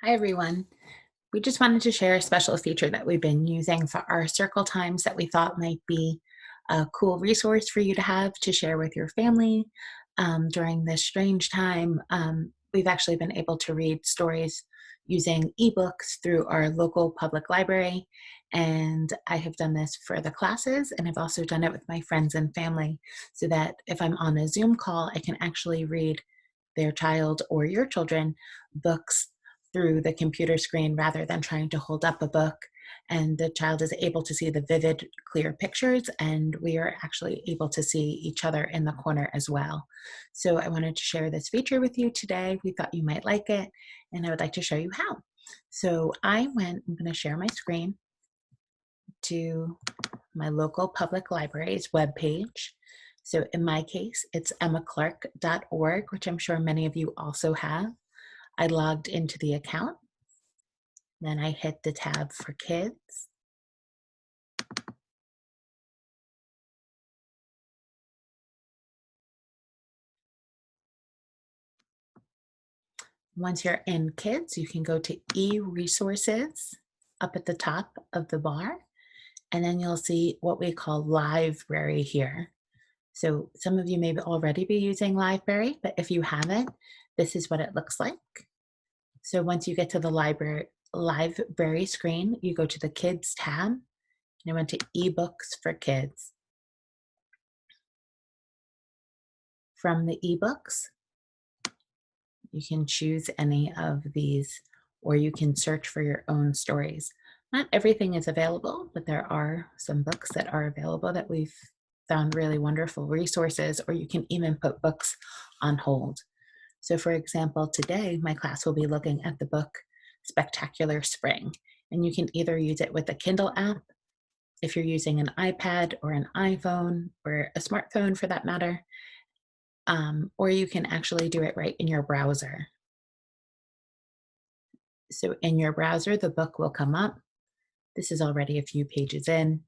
Hi, everyone. We just wanted to share a special feature that we've been using for our circle times that we thought might be a cool resource for you to have to share with your family during this strange time. We've actually been able to read stories using ebooks through our local public library. And I have done this for the classes, and I've also done it with my friends and family so that if I'm on a Zoom call, I can actually read their child or your children books through the computer screen rather than trying to hold up a book. And the child is able to see the vivid, clear pictures, and we are actually able to see each other in the corner as well. So I wanted to share this feature with you today. We thought you might like it, and I would like to show you how. I'm going to share my screen to my local public library's webpage. So in my case, it's emmaclark.org, which I'm sure many of you also have. I logged into the account, then I hit the tab for kids. Once you're in kids, you can go to e-resources up at the top of the bar, and then you'll see what we call Livebrary here. So some of you may already be using Livebrary, but if you haven't, this is what it looks like. So once you get to the library screen, you go to the Kids tab, and I went to eBooks for Kids. From the eBooks, you can choose any of these, or you can search for your own stories. Not everything is available, but there are some books that are available that we've found really wonderful resources, or you can even put books on hold. So for example, today my class will be looking at the book Spectacular Spring, and you can either use it with the Kindle app, if you're using an iPad or an iPhone or a smartphone for that matter, or you can actually do it right in your browser. So in your browser, the book will come up. This is already a few pages in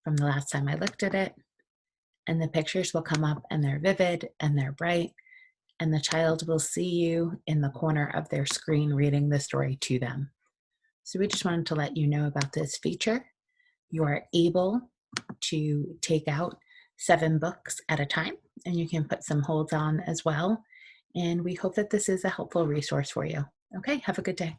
from the last time I looked at it, and the pictures will come up and they're vivid and they're bright, and the child will see you in the corner of their screen reading the story to them. So we just wanted to let you know about this feature. You are able to take out 7 books at a time, and you can put some holds on as well. And we hope that this is a helpful resource for you. Okay, have a good day.